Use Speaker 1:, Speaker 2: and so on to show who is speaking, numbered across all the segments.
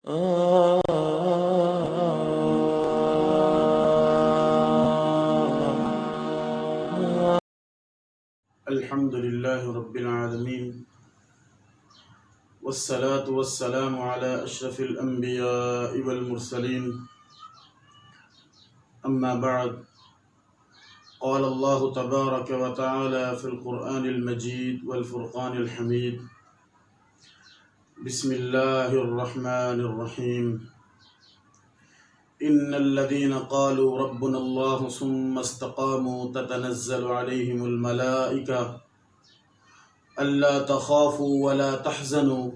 Speaker 1: الحمد لله رب العالمين والصلاة والسلام على أشرف الأنبياء والمرسلين أما بعد قال الله تبارك وتعالى في القرآن المجيد والفرقان الحميد بسم الله الرحمن الرحيم إن الذين قالوا ربنا الله ثم استقاموا تتنزل عليهم الملائكة ألا تخافوا ولا تحزنوا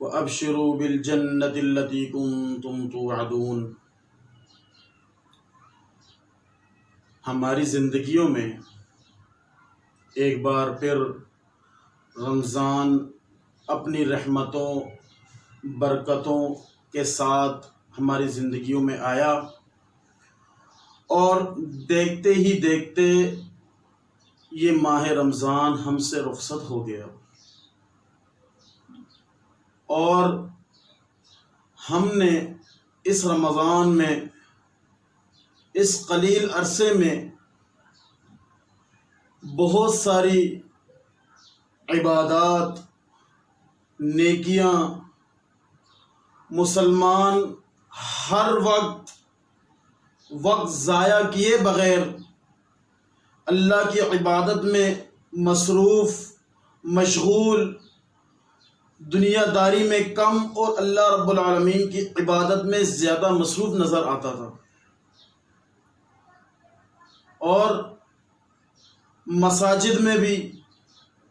Speaker 1: وأبشروا بالجنة التي كنتم توعدون۔ ہماری زندگیوں میں ایک بار پھر رمضان اپنی رحمتوں برکتوں کے ساتھ ہماری زندگیوں میں آیا، اور دیکھتے ہی دیکھتے یہ ماہ رمضان ہم سے رخصت ہو گیا، اور ہم نے اس رمضان میں اس قلیل عرصے میں بہت ساری عبادات نیکیاں مسلمان ہر وقت ضائع کیے بغیر اللہ کی عبادت میں مصروف مشغول، دنیا داری میں کم اور اللہ رب العالمین کی عبادت میں زیادہ مصروف نظر آتا تھا، اور مساجد میں بھی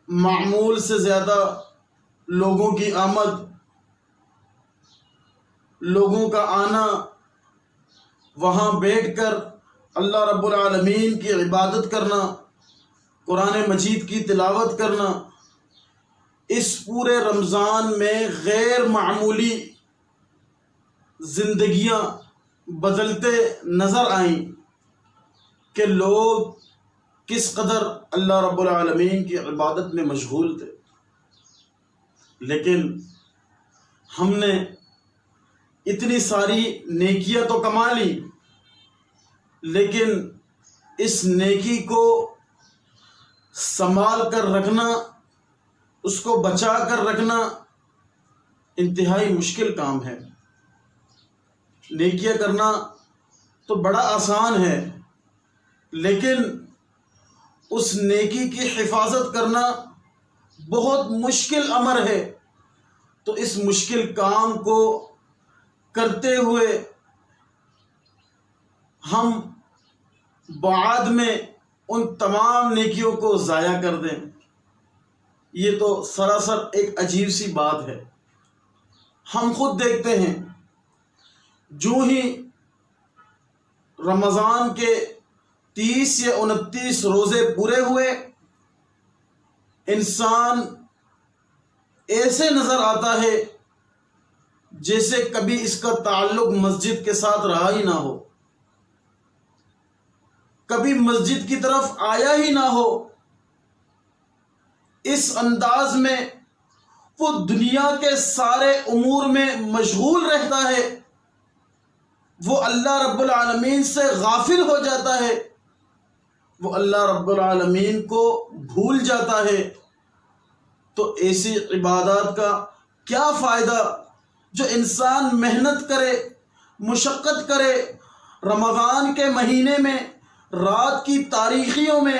Speaker 1: معمول سے زیادہ لوگوں کی آمد، لوگوں کا آنا، وہاں بیٹھ کر اللہ رب العالمین کی عبادت کرنا، قرآن مجید کی تلاوت کرنا، اس پورے رمضان میں غیر معمولی زندگیاں بدلتے نظر آئیں کہ لوگ کس قدر اللہ رب العالمین کی عبادت میں مشغول تھے۔ لیکن ہم نے اتنی ساری نیکیاں تو کما لی، لیکن اس نیکی کو سنبھال کر رکھنا، اس کو بچا کر رکھنا انتہائی مشکل کام ہے۔ نیکیاں کرنا تو بڑا آسان ہے، لیکن اس نیکی کی حفاظت کرنا بہت مشکل امر ہے۔ تو اس مشکل کام کو کرتے ہوئے ہم بعد میں ان تمام نیکیوں کو ضائع کر دیں، یہ تو سراسر ایک عجیب سی بات ہے۔ ہم خود دیکھتے ہیں، جو ہی رمضان کے 30 یا 29 روزے پورے ہوئے، انسان ایسے نظر آتا ہے جیسے کبھی اس کا تعلق مسجد کے ساتھ رہا ہی نہ ہو، کبھی مسجد کی طرف آیا ہی نہ ہو۔ اس انداز میں وہ دنیا کے سارے امور میں مشغول رہتا ہے، وہ اللہ رب العالمین سے غافل ہو جاتا ہے، وہ اللہ رب العالمین کو بھول جاتا ہے۔ تو ایسی عبادات کا کیا فائدہ جو انسان محنت کرے، مشقت کرے، رمضان کے مہینے میں رات کی تاریکیوں میں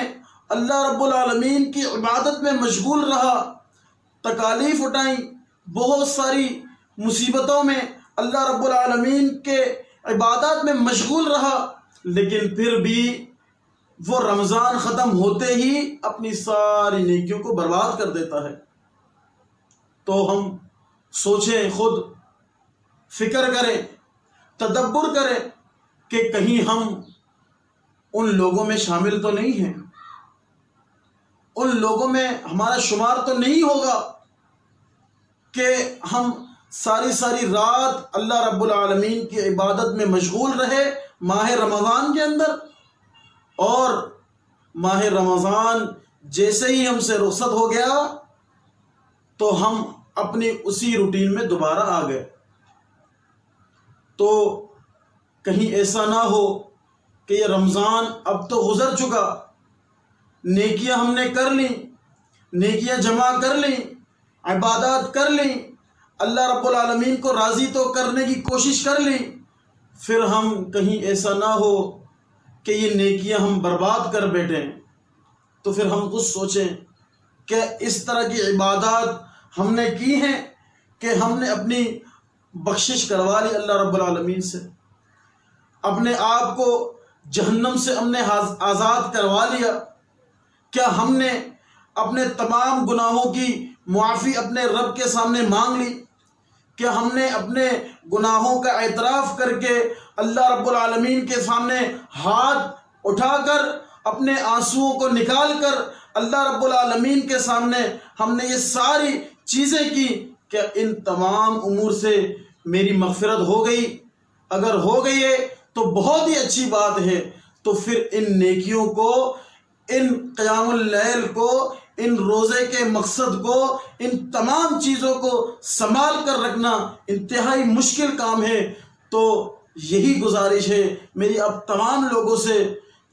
Speaker 1: اللہ رب العالمین کی عبادت میں مشغول رہا، تکالیف اٹھائیں، بہت ساری مصیبتوں میں اللہ رب العالمین کے عبادات میں مشغول رہا، لیکن پھر بھی وہ رمضان ختم ہوتے ہی اپنی ساری نیکیوں کو برباد کر دیتا ہے۔ تو ہم سوچیں، خود فکر کریں، تدبر کریں کہ کہیں ہم ان لوگوں میں شامل تو نہیں ہیں، ان لوگوں میں ہمارا شمار تو نہیں ہوگا کہ ہم ساری رات اللہ رب العالمین کی عبادت میں مشغول رہے ماہ رمضان کے اندر، اور ماہ رمضان جیسے ہی ہم سے رخصت ہو گیا تو ہم اپنی اسی روٹین میں دوبارہ آ گئے۔ تو کہیں ایسا نہ ہو کہ یہ رمضان اب تو گزر چکا، نیکیاں ہم نے کر لیں، نیکیاں جمع کر لیں، عبادات کر لیں، اللہ رب العالمین کو راضی تو کرنے کی کوشش کر لیں، پھر ہم کہیں ایسا نہ ہو کہ یہ نیکیاں ہم برباد کر بیٹھیں۔ تو پھر ہم خود سوچیں کہ اس طرح کی عبادات ہم نے کی ہیں کہ ہم نے اپنی بخشش کروا لی اللہ رب العالمین سے، اپنے آپ کو جہنم سے ہم نے آزاد کروا لیا؟ کیا ہم نے اپنے تمام گناہوں کی معافی اپنے رب کے سامنے مانگ لی؟ کیا ہم نے اپنے گناہوں کا اعتراف کر کے اللہ رب العالمین کے سامنے ہاتھ اٹھا کر اپنے آنسوؤں کو نکال کر اللہ رب العالمین کے سامنے ہم نے یہ ساری چیزیں کی کہ ان تمام امور سے میری مغفرت ہو گئی؟ اگر ہو گئی ہے تو بہت ہی اچھی بات ہے۔ تو پھر ان نیکیوں کو، ان قیام اللیل کو، ان روزے کے مقصد کو، ان تمام چیزوں کو سنبھال کر رکھنا انتہائی مشکل کام ہے۔ تو یہی گزارش ہے میری اب تمام لوگوں سے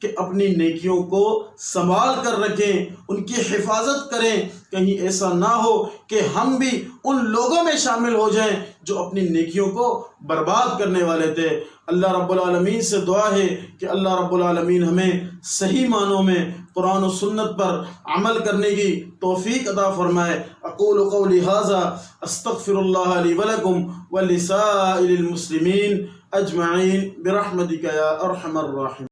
Speaker 1: کہ اپنی نیکیوں کو سنبھال کر رکھیں، ان کی حفاظت کریں، کہیں ایسا نہ ہو کہ ہم بھی ان لوگوں میں شامل ہو جائیں جو اپنی نیکیوں کو برباد کرنے والے تھے۔ اللہ رب العالمین سے دعا ہے کہ اللہ رب العالمین ہمیں صحیح معنوں میں قرآن و سنت پر عمل کرنے کی توفیق عطا فرمائے۔ اقول قولی ھذا استغفر اللہ لی ولکم ولسائر المسلمین اجمعین برحمتک یا ارحم الراحمین۔